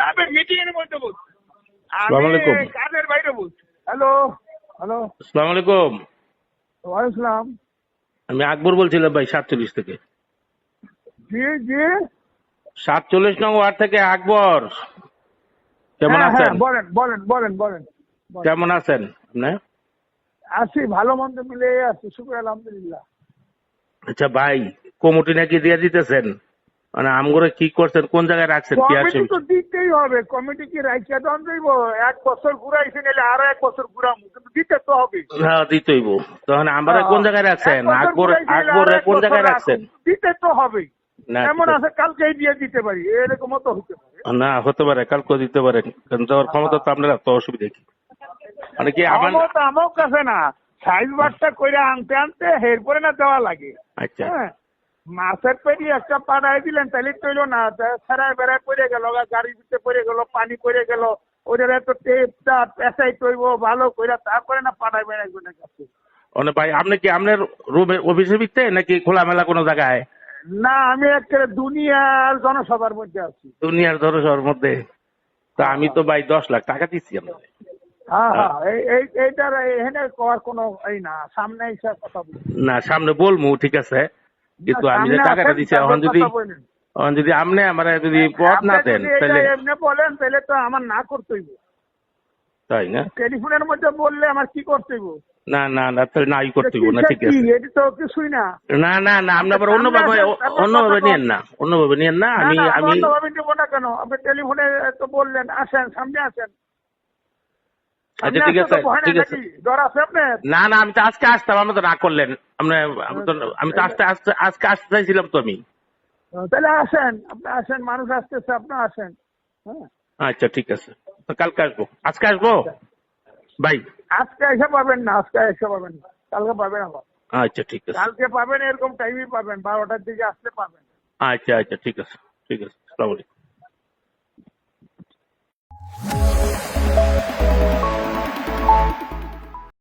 আমি মিটিং এর মধ্যে বলছি, আসসালামু আমি আলাইকুম। কাজের বাইরে বলছি। হ্যালো হ্যালো, আসসালামু আলাইকুম। ওয়ালাইকুম। আমি আকবর বলছিলাম ভাই 47 থেকে। জি জি, 47 নং ওয়ার্ড থেকে আকবর। কেমন হ্যাঁ হ্যাঁ, আছেন? বলেন বলেন বলেন বলেন বলেন। কেমন আছেন আপনি? আছি, ভালো মন্দ মিলে আছি, শুক্র আলহামদুলিল্লাহ। আচ্ছা ভাই, কমিটি নাকি দিয়ে দিতেছেন, মানে আমগরে কি করছেন, কোন জায়গায় রাখছেন কি আছে? কমিটি তো দিতেই হবে, কমিটি কি রাইখা দন যাইব? 1 বছর ঘুরাইছে, নিলে আরো 1 বছর ঘুরাম, কিন্তু দিতে তো হবে। হ্যাঁ দিতেইব। তখন আমরা কোন জায়গায় রাখছেন? 1 বছর আকবর ঘুরাইছে, নিলে আকবর আরো কোন 1 বছর জায়গায় রাখছেন? রাখুন, দিতে তো হবে। না এমন ঠিক আছে কালকেই দিয়ে দিতে পারি, এরকমও তো হতে পারে। আছে। না হতে পারে কালকে দিতে পারেন, কারণ দেওয়ার ক্ষমতা তো আপনার, তো অসুবিধা কি? মানে কি আমার আমার কাছে না, সাইজ বারটা করে আনতে আনতে এরপরে না দেওয়া লাগে। আচ্ছা হ্যাঁ, মাছের পেটি একটা পাঠাই দিলেন, তাহলে তৈল না, ফেরায় বেড়ায় পড়ে গেল, গাড়ির ভিতরে পড়ে গেল, পানি পড়ে গেল, ওদের এত টেপটা পেঁচাই তৈব ভালো করে, তারপরে না পাঠাইবেন একজনের কাছে। মানে ভাই আপনি কি আপনার রুমে অফিসের ভিতরে নাকি খোলামেলা কোনো জায়গায়? না, আমি একটা দুনিয়ার জনসভার মধ্যে আছি। দুনিয়ার ধরনের মধ্যে। তা আমি তো ভাই 10 লাখ টাকা দিচ্ছি আপনাকে। হ্যাঁ হ্যাঁ, এইটার এখানে করার কোনো এই না, সামনে এসে কথা বলি। না সামনে বলবো ঠিক আছে, কিন্তু আমি যে সামনে টাকাটা আসেন, দিচ্ছি তারপর এখন কথা বলেন। যদি আপনি আমার যদি পথ আপনি না দেন যদি এটা তাহলে। এমনি বলেন, তাহলে তো আমার না করতে হইব। তাই না? টেলিফোনের মধ্যে বললে আমার কি করতে হইব? না না না তাহলে নাই করতে হইব না, চিকিৎসা ঠিক কি, আছে। এটি তো কিছুই না। না না না আপনি আপনি আবার সামনে আসেন, তারপর কথা অন্যভাবে কন। নিয়েন না, অন্যভাবে নিয়েন না। না আমি না, আমি আমি অন্যভাবে নেবো না কেন? আপনি টেলিফোনে তো বললেন, আসেন সামনে আসেন। আচ্ছা সামনে ঠিক আসতে আছে তো ভয় নাই ঠিক আছে। নাকি? ডর আছে আপনার? না না আমি তো আজকে আসতাম, আপনি তো না করলেন। আপনি আমি তো আজকে আসতে চাইছিলাম তো আমি। তাহলে আসেন, আপনি আসেন, মানুষ আসতেছে, আপনি আসেন। হ্যাঁ, আচ্ছা ঠিক আছে, তো কালকে আসবো, আজকে আসবো আচ্ছা। ভাই। আজকে এসে পাবেন না, আজকে এসে পাবেন না, কালকে পাবেন আবার। আচ্ছা ঠিক আছে। কালকে পাবেন, এরকম টাইমই পাবেন, 12টার দিকে আসতে পাবেন। আচ্ছা আচ্ছা ঠিক আছে ঠিক আছে। আসসালামু আলাইকুম।